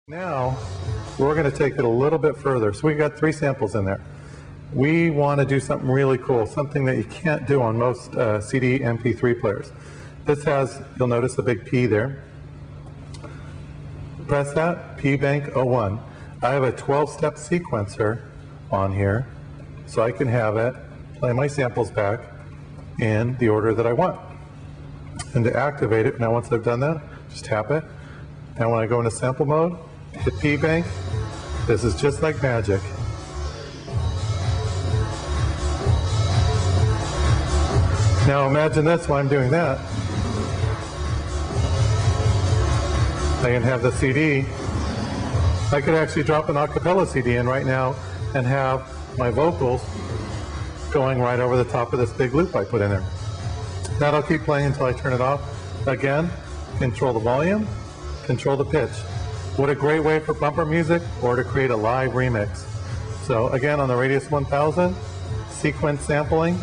Now, we're going to take it a little bit further. So we've got 3 samples in there. We want to do something really cool, something that you can't do on most CD MP3 players. This has, you'll notice a big P there. Press that, P Bank 01. I have a 12-step sequencer on here, so I can have it play my samples back in the order that I want. And to activate it, now once I've done that, just tap it. Now when I go into sample mode, hit P Bank. This is just like magic. Now imagine this while I'm doing that. I can have the CD. I could actually drop an acapella CD in right now and have my vocals going right over the top of this big loop I put in there. That'll keep playing until I turn it off. Again, control the volume, control the pitch. What a great way for bumper music or to create a live remix. So again, on the Radius 1000, sequence sampling.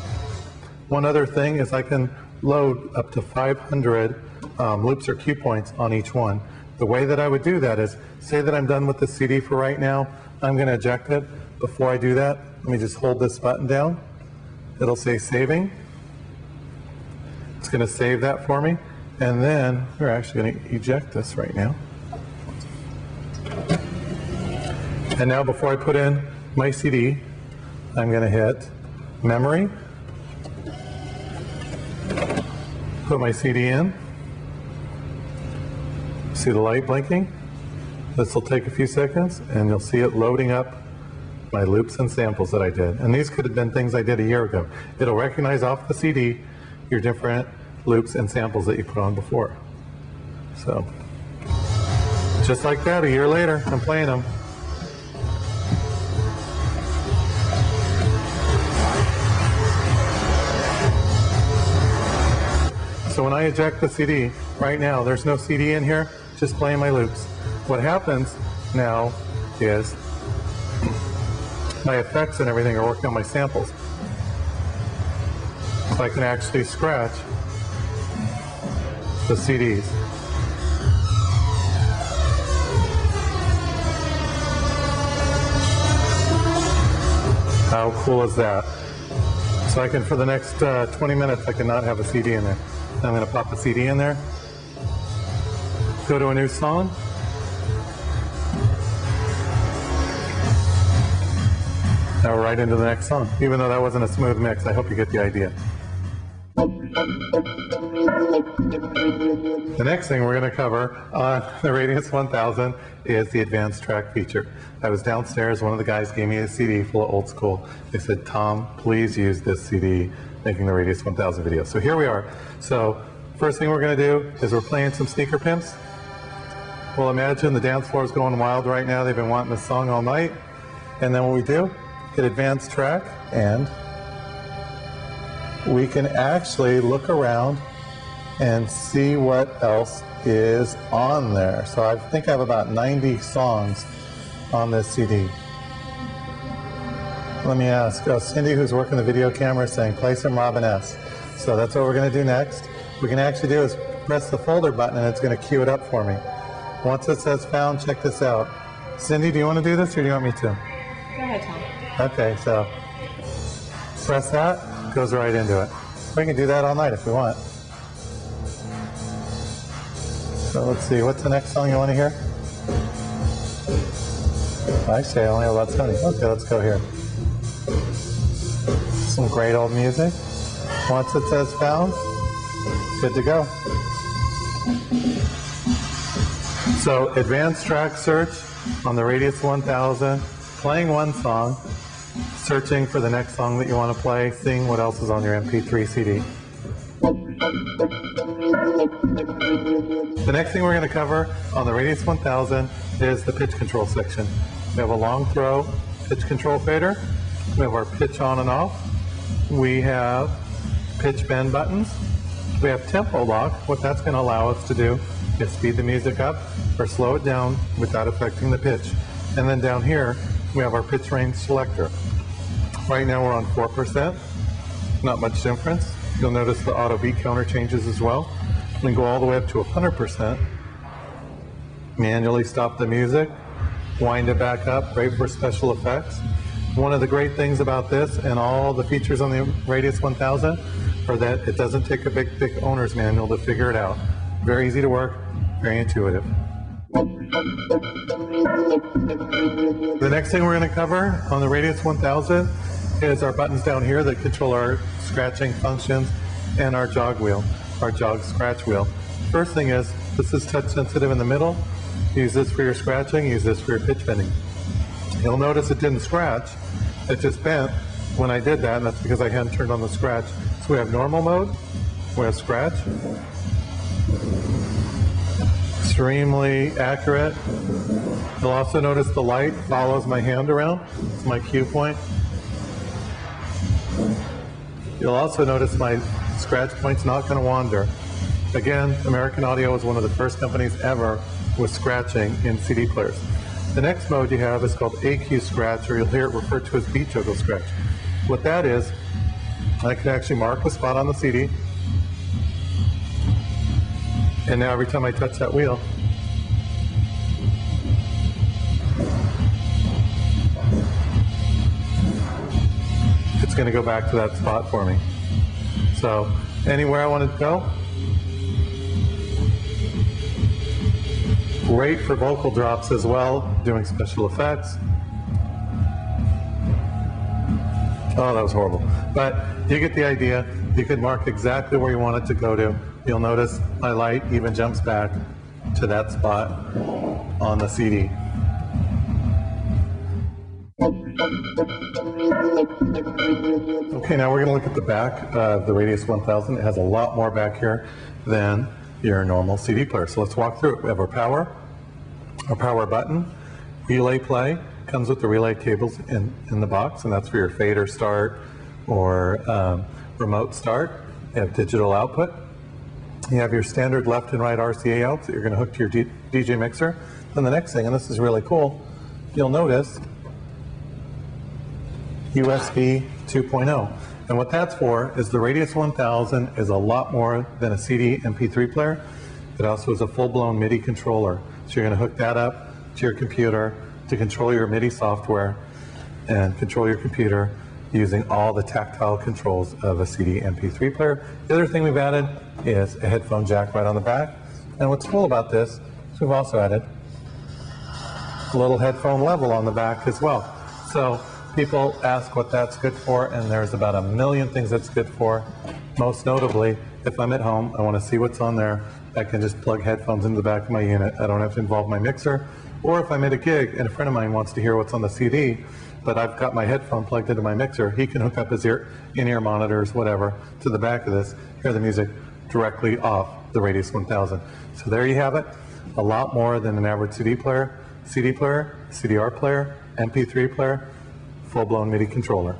One other thing is I can load up to 500 loops or cue points on each one. The way that I would do that is, say that I'm done with the CD for right now, I'm going to eject it. Before I do that, let me just hold this button down. It'll say saving. It's going to save that for me. And then we're actually going to eject this right now. And now before I put in my CD, I'm going to hit memory, put my CD in. See the light blinking? This will take a few seconds and you'll see it loading up my loops and samples that I did. And these could have been things I did a year ago. It'll recognize off the CD your different loops and samples that you put on before. So, just like that, a year later, I'm playing them. So when I eject the CD, right now, there's no CD in here, just playing my loops. What happens now is my effects and everything are working on my samples. So I can actually scratch the CDs. How cool is that? So I can, for the next 20 minutes, I cannot have a CD in there. I'm going to pop a CD in there, go to a new song, now we're right into the next song. Even though that wasn't a smooth mix, I hope you get the idea. The next thing we're going to cover on the Radius 1000 is the advanced track feature. I was downstairs, one of the guys gave me a CD full of old school. They said, Tom, please use this CD making the Radius 1000 video. So here we are. So first thing we're going to do is we're playing some Sneaker Pimps. Well, imagine the dance floor is going wild right now. They've been wanting this song all night. And then what we do, hit advanced track, and we can actually look around and see what else is on there. So I think I have about 90 songs on this CD. Let me ask, Cindy, who's working the video camera, is saying play some Robin S. So that's what we're going to do next. What we can actually do is press the folder button and it's going to queue it up for me. Once it says found, check this out. Cindy, do you want to do this or do you want me to? Go ahead, Tom. Okay, so press that, goes right into it. We can do that all night if we want. So let's see, what's the next song you want to hear? Actually, I only have about 20. Okay, let's go here. Some great old music. Once it says found, good to go. So advanced track search on the Radius 1000, playing one song, searching for the next song that you want to play, seeing what else is on your MP3 CD. The next thing we're going to cover on the Radius 1000 is the pitch control section. We have a long throw pitch control fader. We have our pitch on and off. We have pitch bend buttons. We have tempo lock. What that's going to allow us to do is speed the music up or slow it down without affecting the pitch. And then down here, we have our pitch range selector. Right now we're on 4%, not much difference. You'll notice the auto beat counter changes as well. We can go all the way up to 100%. manually stop the music, wind it back up, great for special effects. One of the great things about this and all the features on the Radius 1000 are that it doesn't take a big, thick owner's manual to figure it out. Very easy to work, very intuitive. The next thing we're going to cover on the Radius 1000 is our buttons down here that control our scratching functions and our jog wheel, our jog scratch wheel. First thing is, this is touch sensitive in the middle. Use this for your scratching, use this for your pitch bending. You'll notice it didn't scratch, it just bent when I did that, and that's because I hadn't turned on the scratch. So we have normal mode, we have scratch. Extremely accurate. You'll also notice the light follows my hand around. It's my cue point. You'll also notice my scratch point's not going to wander. Again, American Audio is one of the first companies ever with scratching in CD players. The next mode you have is called AQ Scratch, or you'll hear it referred to as beat juggle scratch. What that is, I can actually mark a spot on the CD, and now every time I touch that wheel, it's going to go back to that spot for me. So anywhere I want it to go. Great for vocal drops as well, doing special effects. Oh, that was horrible. But you get the idea. You can mark exactly where you want it to go to. You'll notice my light even jumps back to that spot on the CD. Okay, now we're going to look at the back of the Radius 1000. It has a lot more back here than your normal CD player. So let's walk through it. We have our power button, relay play, comes with the relay cables in the box, and that's for your fader start or remote start. You have digital output. You have your standard left and right RCA outs that you're going to hook to your DJ mixer. Then the next thing, and this is really cool, you'll notice USB 2.0. And what that's for is the Radius 1000 is a lot more than a CD MP3 player. It also is a full-blown Midi controller. So you're going to hook that up to your computer to control your Midi software and control your computer using all the tactile controls of a CD MP3 player. The other thing we've added is a headphone jack right on the back. And what's cool about this is we've also added a little headphone level on the back as well. So people ask what that's good for, and there's about a million things that's good for. Most notably, if I'm at home, I want to see what's on there, I can just plug headphones into the back of my unit. I don't have to involve my mixer. Or if I'm at a gig and a friend of mine wants to hear what's on the CD, but I've got my headphone plugged into my mixer, he can hook up his in-ear monitors, whatever, to the back of this, hear the music directly off the Radius 1000. So there you have it. A lot more than an average CD player, CDR player, MP3 player, full-blown Midi controller.